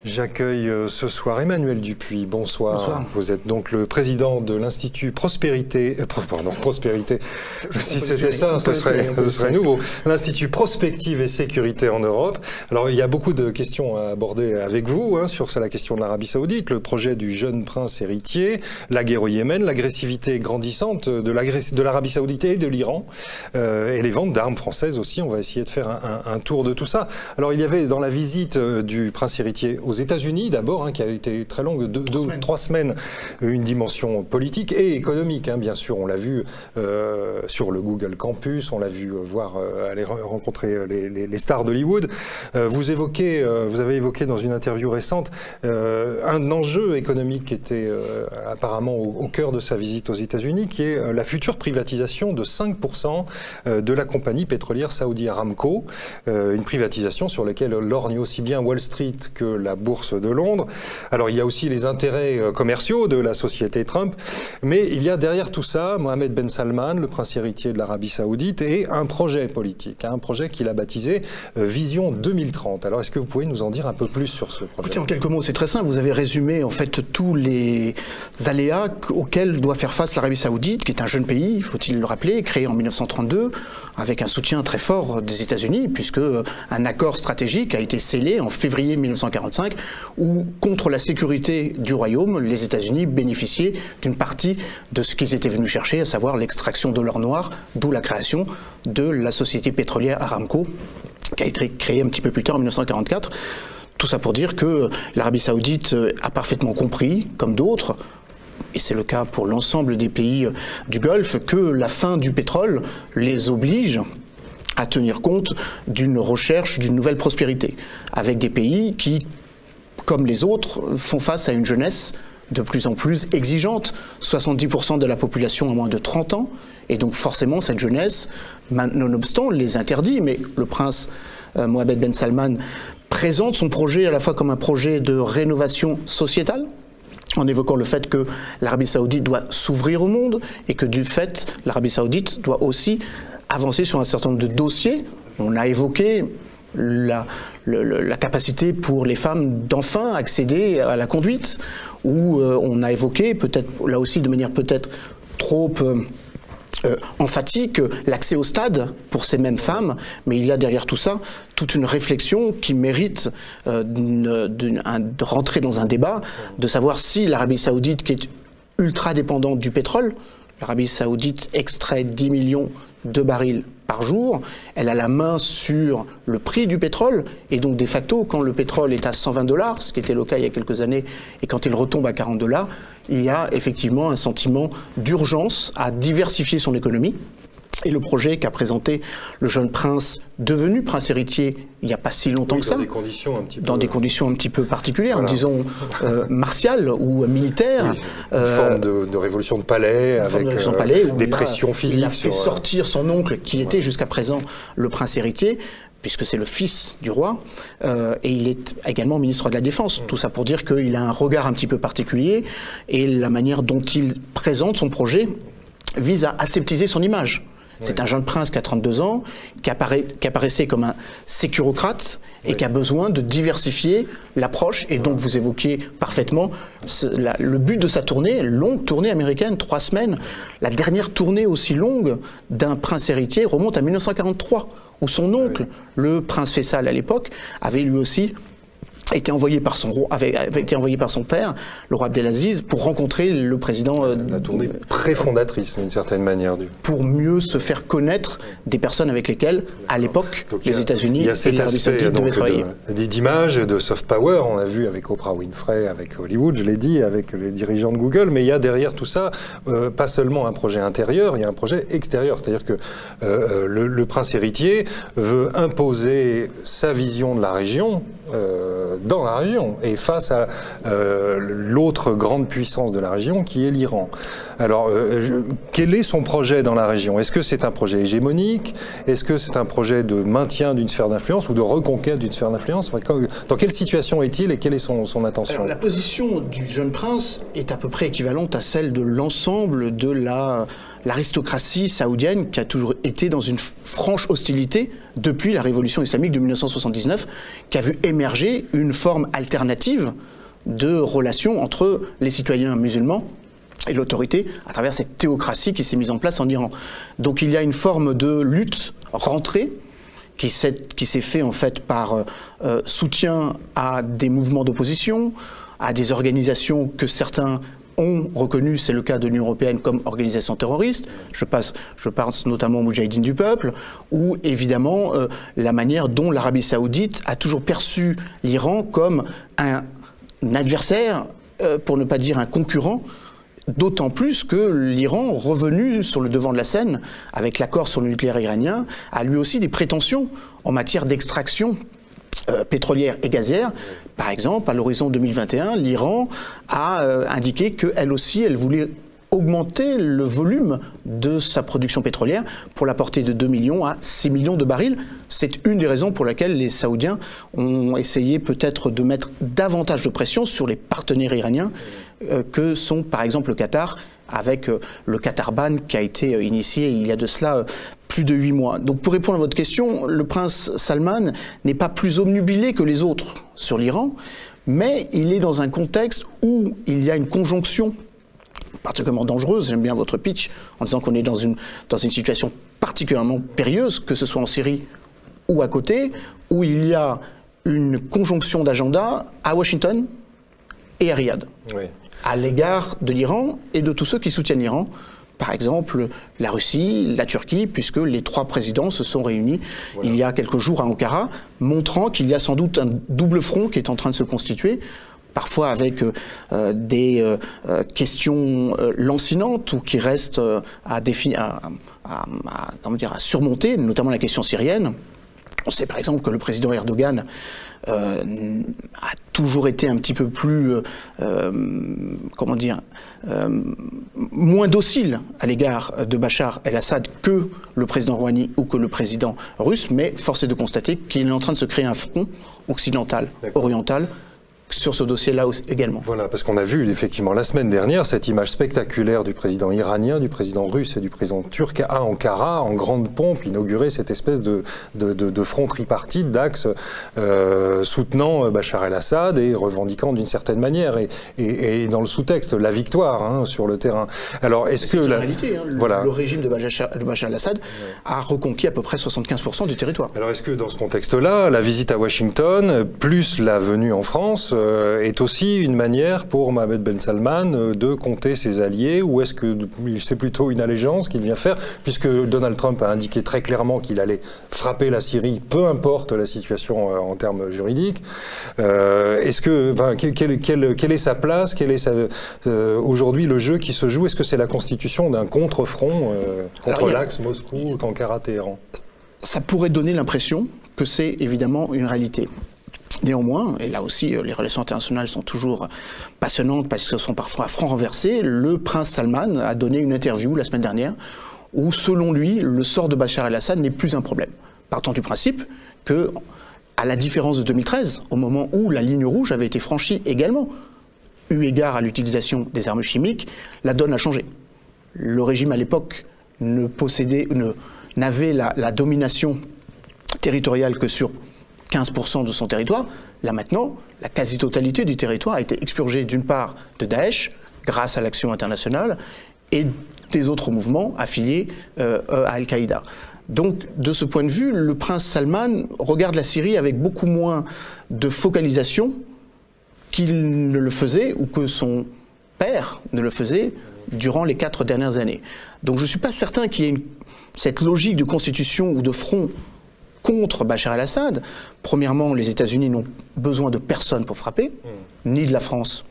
J'accueille ce soir Emmanuel Dupuis. Bonsoir. Bonsoir. Vous êtes donc le président de l'Institut Prospérité. Prospérité. Si c'était ça, ce serait nouveau. L'Institut Prospective et Sécurité en Europe. Alors, il y a beaucoup de questions à aborder avec vous sur la question de l'Arabie Saoudite, le projet du jeune prince héritier, la guerre au Yémen, l'agressivité grandissante de l'Arabie Saoudite et de l'Iran, et les ventes d'armes françaises aussi. On va essayer de faire un tour de tout ça. Alors, il y avait dans la visite du prince héritier aux États-Unis d'abord, qui a été très longue, 3 semaines, une dimension politique et économique, bien sûr. On l'a vu sur le Google Campus, on l'a vu aller rencontrer les stars d'Hollywood. Vous avez évoqué dans une interview récente un enjeu économique qui était apparemment au cœur de sa visite aux États-Unis, qui est la future privatisation de 5% de la compagnie pétrolière Saudi Aramco, une privatisation sur laquelle lorgne aussi bien Wall Street que la bourse de Londres. Alors il y a aussi les intérêts commerciaux de la société Trump, mais il y a derrière tout ça Mohammed Ben Salman, le prince héritier de l'Arabie Saoudite, et un projet politique, un projet qu'il a baptisé Vision 2030. Alors est-ce que vous pouvez nous en dire un peu plus sur ce projet? Écoutez, en quelques mots, c'est très simple. Vous avez résumé en fait tous les aléas auxquels doit faire face l'Arabie Saoudite, qui est un jeune pays, faut-il le rappeler, créé en 1932, avec un soutien très fort des États-Unis, puisque un accord stratégique a été scellé en février 1945, où, contre la sécurité du royaume, les États-Unis bénéficiaient d'une partie de ce qu'ils étaient venus chercher, à savoir l'extraction de l'or noir, d'où la création de la société pétrolière Aramco, qui a été créée un petit peu plus tard, en 1944. Tout ça pour dire que l'Arabie Saoudite a parfaitement compris, comme d'autres, et c'est le cas pour l'ensemble des pays du Golfe, que la fin du pétrole les oblige à tenir compte d'une recherche d'une nouvelle prospérité, avec des pays qui, comme les autres, font face à une jeunesse de plus en plus exigeante. 70% de la population a moins de 30 ans, et donc forcément cette jeunesse, nonobstant les interdits, mais le prince Mohammed Ben Salman présente son projet à la fois comme un projet de rénovation sociétale, en évoquant le fait que l'Arabie Saoudite doit s'ouvrir au monde, et que du fait, l'Arabie Saoudite doit aussi avancer sur un certain nombre de dossiers. On a évoqué la capacité pour les femmes d'enfin accéder à la conduite, ou on a évoqué, peut-être là aussi de manière peut-être trop emphatique, l'accès au stade pour ces mêmes femmes, mais il y a derrière tout ça toute une réflexion qui mérite de rentrer dans un débat, de savoir si l'Arabie Saoudite, qui est ultra dépendante du pétrole, l'Arabie Saoudite extrait 10 millions de barils par jour, elle a la main sur le prix du pétrole, et donc de facto, quand le pétrole est à 120 $, ce qui était le cas il y a quelques années, et quand il retombe à 40 $, il y a effectivement un sentiment d'urgence à diversifier son économie. Et le projet qu'a présenté le jeune prince, devenu prince héritier, il n'y a pas si longtemps que ça, dans des conditions un petit peu particulières, voilà, disons martiales ou militaires. Oui, une forme de révolution de palais, avec des pressions physiques. Il a fait sortir son oncle, qui était jusqu'à présent le prince héritier, puisque c'est le fils du roi, et il est également ministre de la Défense. Tout ça pour dire qu'il a un regard un petit peu particulier, et la manière dont il présente son projet vise à aseptiser son image. C'est un jeune prince qui a 32 ans, qui apparaissait comme un sécurocrate et qui a besoin de diversifier l'approche. Et donc vous évoquiez parfaitement le but de sa tournée, longue tournée américaine, 3 semaines. La dernière tournée aussi longue d'un prince héritier remonte à 1943, où son oncle, le prince Faisal à l'époque, avait lui aussi été envoyé par avait été envoyé par son père, le roi Abdelaziz, pour rencontrer le président. La tournée préfondatrice, d'une certaine manière. Pour mieux se faire connaître des personnes avec lesquelles, à l'époque, les États-Unis et l'Arabie Saoudite devaient travailler. D'image, de soft power, on a vu avec Oprah Winfrey, avec Hollywood, je l'ai dit, avec les dirigeants de Google, mais il y a derrière tout ça, pas seulement un projet intérieur, il y a un projet extérieur. C'est-à-dire que le prince héritier veut imposer sa vision de la région, dans la région, et face à l'autre grande puissance de la région qui est l'Iran. Alors, quel est son projet dans la région? Est-ce que c'est un projet hégémonique? Est-ce que c'est un projet de maintien d'une sphère d'influence ou de reconquête d'une sphère d'influence? Dans quelle situation est-il et quelle est son intention? Alors, la position du jeune prince est à peu près équivalente à celle de l'ensemble de la l'aristocratie saoudienne qui a toujours été dans une franche hostilité depuis la révolution islamique de 1979, qui a vu émerger une forme alternative de relation entre les citoyens musulmans et l'autorité à travers cette théocratie qui s'est mise en place en Iran. Donc il y a une forme de lutte rentrée qui s'est fait en fait par soutien à des mouvements d'opposition, à des organisations que certains ont reconnues, c'est le cas de l'Union européenne, comme organisations terroristes. Je pense notamment aux Moudjahidines du peuple, ou évidemment la manière dont l'Arabie saoudite a toujours perçu l'Iran comme un adversaire, pour ne pas dire un concurrent, d'autant plus que l'Iran, revenu sur le devant de la scène avec l'accord sur le nucléaire iranien, a lui aussi des prétentions en matière d'extraction pétrolière et gazière. Par exemple, à l'horizon 2021, l'Iran a indiqué qu'elle aussi, elle voulait augmenter le volume de sa production pétrolière pour la porter de 2 millions à 6 millions de barils. C'est une des raisons pour lesquelles les Saoudiens ont essayé peut-être de mettre davantage de pression sur les partenaires iraniens que sont par exemple le Qatar, avec le Qatar Ban qui a été initié il y a de cela plus de 8 mois. Donc pour répondre à votre question, le prince Salman n'est pas plus obnubilé que les autres sur l'Iran, mais il est dans un contexte où il y a une conjonction particulièrement dangereuse. J'aime bien votre pitch en disant qu'on est dans une situation particulièrement périlleuse, que ce soit en Syrie ou à côté, où il y a une conjonction d'agenda à Washington et à Riyad, oui, à l'égard de l'Iran et de tous ceux qui soutiennent l'Iran. Par exemple, la Russie, la Turquie, puisque les 3 présidents se sont réunis il y a quelques jours à Ankara, montrant qu'il y a sans doute un double front qui est en train de se constituer, parfois avec des questions lancinantes ou qui restent à surmonter, notamment la question syrienne. On sait par exemple que le président Erdogan a toujours été un petit peu plus, moins docile à l'égard de Bachar el-Assad que le président Rouhani ou que le président russe, mais force est de constater qu'il est en train de se créer un front occidental, oriental, sur ce dossier-là également. Voilà, parce qu'on a vu effectivement la semaine dernière cette image spectaculaire du président iranien, du président russe et du président turc à Ankara, en grande pompe, inaugurer cette espèce de front tripartite, d'axe soutenant Bachar el-Assad et revendiquant d'une certaine manière, et dans le sous-texte, la victoire sur le terrain. Alors, est-ce que... En réalité, le régime de Bachar el-Assad a reconquis à peu près 75% du territoire. Alors, est-ce que dans ce contexte-là, la visite à Washington, plus la venue en France, est aussi une manière pour Mohammed Ben Salman de compter ses alliés, ou est-ce que c'est plutôt une allégeance qu'il vient faire, puisque Donald Trump a indiqué très clairement qu'il allait frapper la Syrie, peu importe la situation en termes juridiques. Est-ce que, quelle est sa place, quel est aujourd'hui le jeu qui se joue? Est-ce que c'est la constitution d'un contre-front contre l'axe Moscou, Ankara, Téhéran? Ça pourrait donner l'impression que c'est évidemment une réalité. Néanmoins, et là aussi les relations internationales sont toujours passionnantes parce qu'elles sont parfois à front renversé, le prince Salman a donné une interview la semaine dernière où, selon lui, le sort de Bachar el-Assad n'est plus un problème. Partant du principe que, à la différence de 2013, au moment où la ligne rouge avait été franchie également, eu égard à l'utilisation des armes chimiques, la donne a changé. Le régime à l'époque n'avait la domination territoriale que sur 15% de son territoire. Là maintenant, la quasi-totalité du territoire a été expurgée d'une part de Daesh, grâce à l'action internationale, et des autres mouvements affiliés à Al-Qaïda. Donc, de ce point de vue, le prince Salman regarde la Syrie avec beaucoup moins de focalisation qu'il ne le faisait, ou que son père ne le faisait, durant les 4 dernières années. Donc je ne suis pas certain qu'il y ait cette logique de constitution ou de front contre Bachar el-Assad. Premièrement, les États-Unis n'ont besoin de personne pour frapper, ni de la France,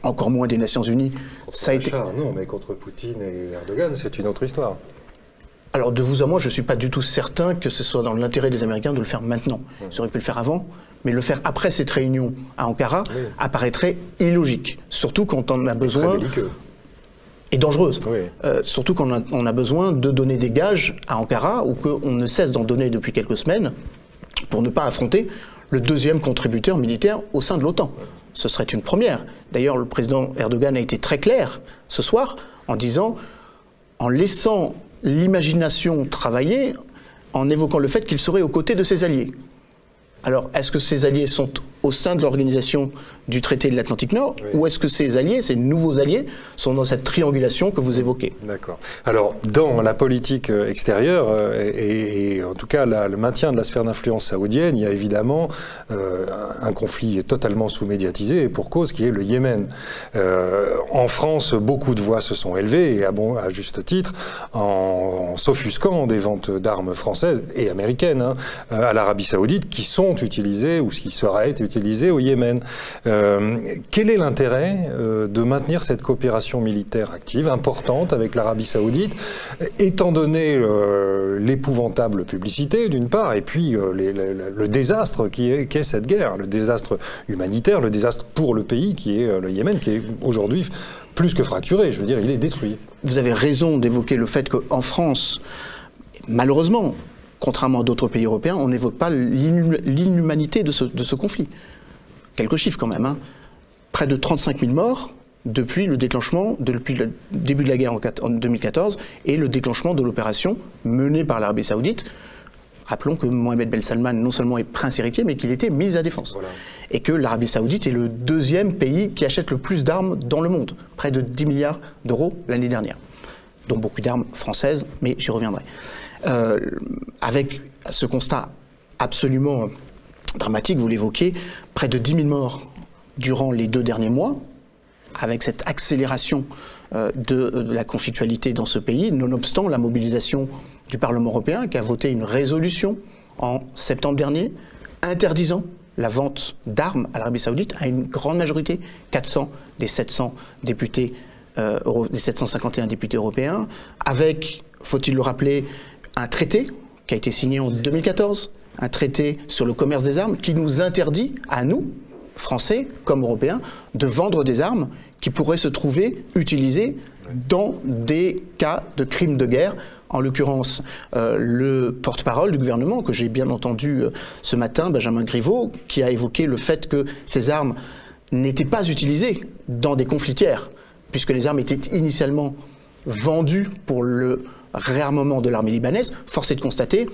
encore moins des Nations Unies. Ça a été... Non, mais contre Poutine et Erdogan, c'est une autre histoire. Alors, de vous à moi, je ne suis pas du tout certain que ce soit dans l'intérêt des Américains de le faire maintenant. Ils auraient pu le faire avant, mais le faire après cette réunion à Ankara apparaîtrait illogique. Surtout quand on a besoin... Et dangereuse. Surtout quand on a besoin de donner des gages à Ankara, ou qu'on ne cesse d'en donner depuis quelques semaines, pour ne pas affronter le deuxième contributeur militaire au sein de l'OTAN. Ce serait une première. D'ailleurs, le président Erdogan a été très clair ce soir en disant en laissant l'imagination travailler, en évoquant le fait qu'il serait aux côtés de ses alliés. Alors, est-ce que ces alliés sont au sein de l'organisation du traité de l'Atlantique Nord, ou est-ce que ces alliés, ces nouveaux alliés, sont dans cette triangulation que vous évoquez? D'accord. Alors, dans la politique extérieure, et en tout cas le maintien de la sphère d'influence saoudienne, il y a évidemment un conflit totalement sous-médiatisé, et pour cause, qui est le Yémen. En France, beaucoup de voix se sont élevées, et à juste titre, en s'offusquant des ventes d'armes françaises et américaines à l'Arabie Saoudite, qui sont utilisées, ou qui seraient utilisées au Yémen. Quel est l'intérêt de maintenir cette coopération militaire active, importante, avec l'Arabie Saoudite, étant donné l'épouvantable publicité, d'une part, et puis le désastre qu'est cette guerre, le désastre humanitaire, le désastre pour le pays qui est le Yémen, qui est aujourd'hui plus que fracturé, je veux dire, il est détruit. Vous avez raison d'évoquer le fait qu'en France, malheureusement, contrairement à d'autres pays européens, on n'évoque pas l'inhumanité de ce conflit. Quelques chiffres quand même. Près de 35 000 morts depuis le déclenchement, depuis le début de la guerre en 2014 et le déclenchement de l'opération menée par l'Arabie Saoudite. Rappelons que Mohamed Ben Salman non seulement est prince héritier, mais qu'il était mis à défense. Voilà. Et que l'Arabie Saoudite est le deuxième pays qui achète le plus d'armes dans le monde. Près de 10 milliards d'euros l'année dernière. Dont beaucoup d'armes françaises, mais j'y reviendrai. Avec ce constat absolument dramatique, vous l'évoquez, près de 10 000 morts durant les 2 derniers mois, avec cette accélération de la conflictualité dans ce pays, nonobstant la mobilisation du Parlement européen qui a voté une résolution en septembre dernier interdisant la vente d'armes à l'Arabie Saoudite à une grande majorité, 400 des 700 députés, des 751 députés européens, avec, faut-il le rappeler, un traité qui a été signé en 2014, un traité sur le commerce des armes qui nous interdit, à nous, Français comme Européens, de vendre des armes qui pourraient se trouver utilisées dans des cas de crimes de guerre. En l'occurrence, le porte-parole du gouvernement, que j'ai bien entendu ce matin, Benjamin Griveaux, qui a évoqué le fait que ces armes n'étaient pas utilisées dans des conflits tiers, puisque les armes étaient initialement vendues pour le réarmement de l'armée libanaise. Force est de constater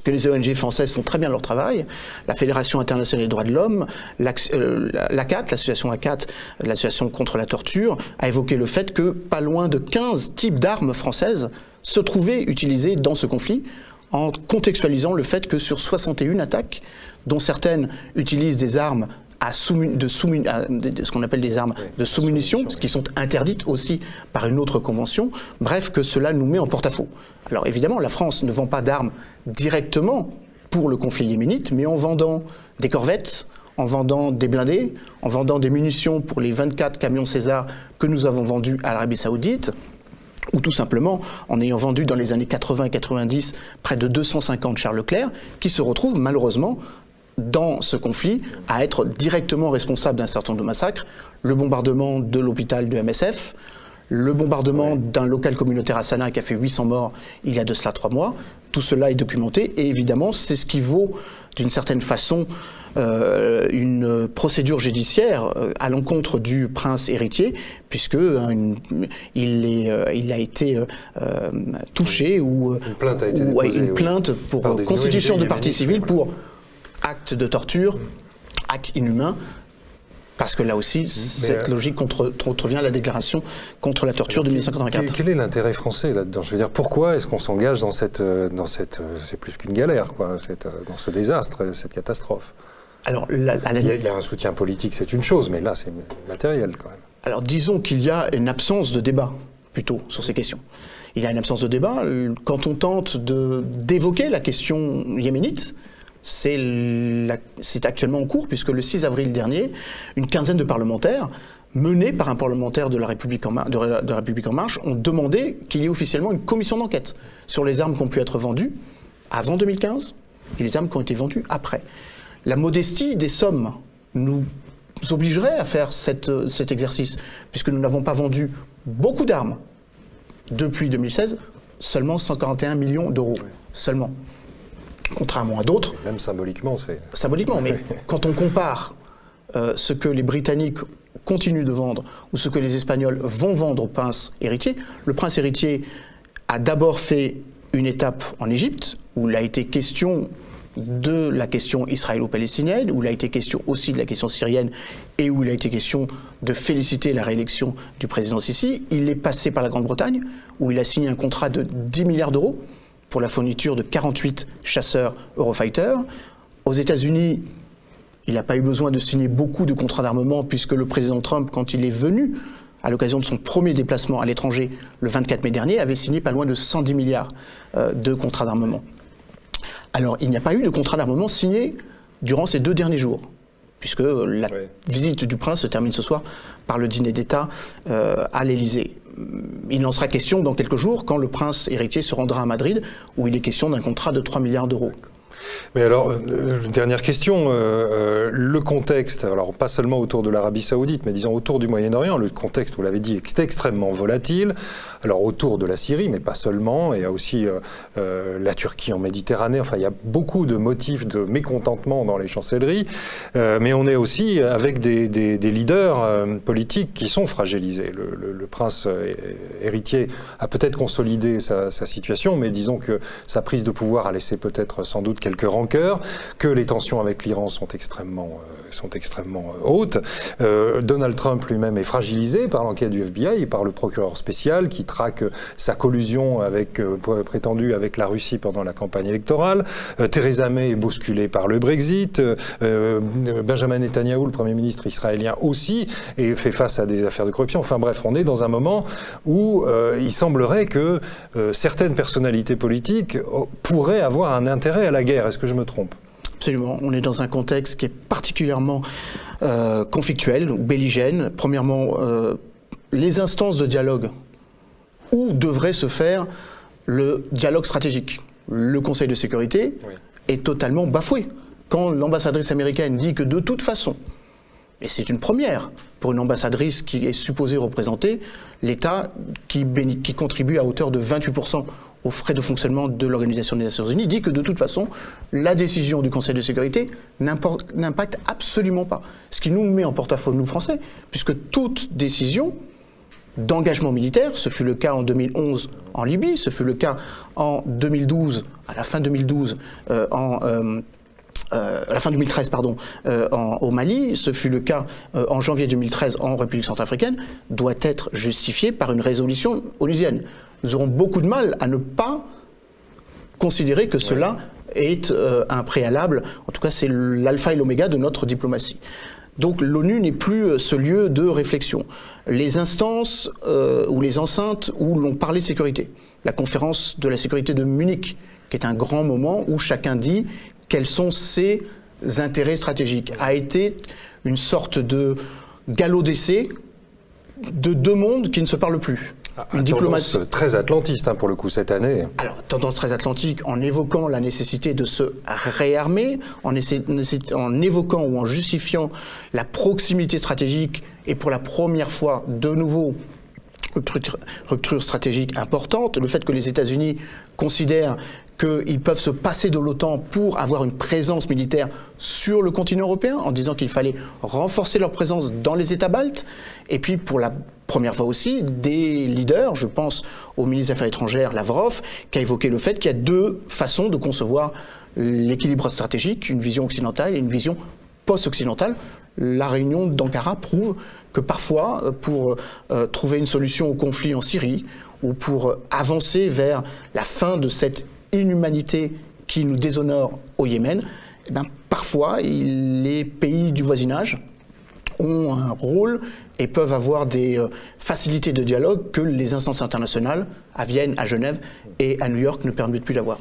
que les ONG françaises font très bien leur travail. La Fédération internationale des droits de l'homme, l'ACAT, l'association ACAT, l'association contre la torture, a évoqué le fait que pas loin de 15 types d'armes françaises se trouvaient utilisées dans ce conflit, en contextualisant le fait que sur 61 attaques, dont certaines utilisent des armes ce qu'on appelle des armes de sous-munition, qui sont interdites aussi par une autre convention, bref, que cela nous met en porte-à-faux. Alors évidemment, la France ne vend pas d'armes directement pour le conflit yéménite, mais en vendant des corvettes, en vendant des blindés, en vendant des munitions pour les 24 camions César que nous avons vendus à l'Arabie Saoudite, ou tout simplement en ayant vendu dans les années 80 et 90 près de 250 Charles Leclerc, qui se retrouvent malheureusement dans ce conflit, à être directement responsable d'un certain nombre de massacres, le bombardement de l'hôpital de MSF, le bombardement d'un local communautaire à Sanaa qui a fait 800 morts il y a de cela 3 mois. Tout cela est documenté et évidemment c'est ce qui vaut d'une certaine façon une procédure judiciaire à l'encontre du prince héritier, puisque il a été touché ou une plainte pour constitution de partie civile pour acte de torture, acte inhumain, parce que là aussi, cette logique contrevient à la déclaration contre la torture de 1984. Quel est l'intérêt français là-dedans? Je veux dire, pourquoi est-ce qu'on s'engage dans cette c'est plus qu'une galère, quoi, dans ce désastre, cette catastrophe? Alors, il y a un soutien politique, c'est une chose, mais là, c'est matériel, quand même. Alors, disons qu'il y a une absence de débat, plutôt, sur ces questions. Il y a une absence de débat. Quand on tente d'évoquer la question yéménite, c'est actuellement en cours, puisque le 6 avril dernier, une quinzaine de parlementaires, menés par un parlementaire de la République en Marche, ont demandé qu'il y ait officiellement une commission d'enquête sur les armes qui ont pu être vendues avant 2015 et les armes qui ont été vendues après. La modestie des sommes nous obligerait à faire cet exercice, puisque nous n'avons pas vendu beaucoup d'armes depuis 2016, seulement 141 millions d'euros, seulement. Contrairement à d'autres. Même symboliquement, c'est... Symboliquement, mais quand on compare ce que les Britanniques continue de vendre ou ce que les Espagnols vont vendre au prince héritier. Le prince héritier a d'abord fait une étape en Égypte, où il a été question de la question israélo-palestinienne, où il a été question aussi de la question syrienne et où il a été question de féliciter la réélection du président Sisi. Il est passé par la Grande-Bretagne, où il a signé un contrat de 10 milliards d'euros pour la fourniture de 48 chasseurs Eurofighter. Aux États-Unis, il n'a pas eu besoin de signer beaucoup de contrats d'armement, puisque le président Trump, quand il est venu à l'occasion de son premier déplacement à l'étranger le 24 mai dernier, avait signé pas loin de 110 milliards de contrats d'armement. Alors, il n'y a pas eu de contrat d'armement signé durant ces 2 derniers jours, puisque la visite du prince se termine ce soir par le dîner d'État à l'Élysée. Il en sera question dans quelques jours, quand le prince héritier se rendra à Madrid, où il est question d'un contrat de 3 milliards d'euros. Mais alors, dernière question, le contexte, alors pas seulement autour de l'Arabie Saoudite, mais disons autour du Moyen-Orient, le contexte, vous l'avez dit, est extrêmement volatile. Alors autour de la Syrie, mais pas seulement, il y a aussi la Turquie en Méditerranée, enfin il y a beaucoup de motifs de mécontentement dans les chancelleries, mais on est aussi avec des leaders politiques qui sont fragilisés. Le prince héritier a peut-être consolidé sa situation, mais disons que sa prise de pouvoir a laissé peut-être sans doute quelques rancœurs, que les tensions avec l'Iran sont extrêmement hautes. Donald Trump lui-même est fragilisé par l'enquête du FBI et par le procureur spécial qui traque sa collusion prétendue avec la Russie pendant la campagne électorale. Theresa May est bousculée par le Brexit. Benjamin Netanyahou, le Premier ministre israélien aussi, et fait face à des affaires de corruption. Enfin bref, on est dans un moment où il semblerait que certaines personnalités politiques pourraient avoir un intérêt à la guerre. Est-ce que je me trompe ? Absolument. On est dans un contexte qui est particulièrement conflictuel, belligène. Premièrement, les instances de dialogue où devrait se faire le dialogue stratégique. Le Conseil de sécurité est totalement bafoué. Quand l'ambassadrice américaine dit que de toute façon, et c'est une première pour une ambassadrice qui est supposée représenter l'État qui contribue à hauteur de 28% aux frais de fonctionnement de l'Organisation des Nations Unies, dit que de toute façon, la décision du Conseil de sécurité n'impacte absolument pas. Ce qui nous met en porte-à-faux, nous Français, puisque toute décision d'engagement militaire, ce fut le cas en 2011 en Libye, ce fut le cas en 2012, à la fin 2012, à la fin 2013, pardon, au Mali, ce fut le cas en janvier 2013 en République centrafricaine, doit être justifié par une résolution onusienne. Nous aurons beaucoup de mal à ne pas considérer que cela est un préalable, en tout cas c'est l'alpha et l'oméga de notre diplomatie. Donc l'ONU n'est plus ce lieu de réflexion. Les instances ou les enceintes où l'on parlait de sécurité, la conférence de la sécurité de Munich, qui est un grand moment où chacun dit quels sont ses intérêts stratégiques, a été une sorte de galop d'essai de 2 mondes qui ne se parlent plus. Une diplomatie très atlantiste pour le coup cette année. Alors, tendance très atlantique en évoquant la nécessité de se réarmer, en évoquant ou en justifiant la proximité stratégique et pour la première fois de nouveau rupture stratégique importante, le fait que les États-Unis considèrent qu'ils peuvent se passer de l'OTAN pour avoir une présence militaire sur le continent européen, en disant qu'il fallait renforcer leur présence dans les États baltes, et puis pour la première fois aussi, des leaders, je pense au ministre des Affaires étrangères Lavrov, qui a évoqué le fait qu'il y a 2 façons de concevoir l'équilibre stratégique, une vision occidentale et une vision post-occidentale. La réunion d'Ankara prouve que parfois, pour trouver une solution au conflit en Syrie, ou pour avancer vers la fin de cette inhumanité qui nous déshonore au Yémen, eh bien, parfois les pays du voisinage ont un rôle et peuvent avoir des facilités de dialogue que les instances internationales à Vienne, à Genève et à New York ne permettent plus d'avoir.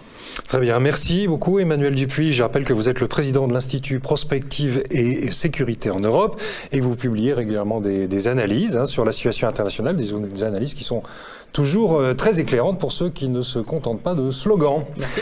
Très bien, merci beaucoup Emmanuel Dupuy. Je rappelle que vous êtes le président de l'Institut Prospective et Sécurité en Europe et vous publiez régulièrement des analyses sur la situation internationale, des analyses qui sont toujours très éclairantes pour ceux qui ne se contentent pas de slogans. Merci.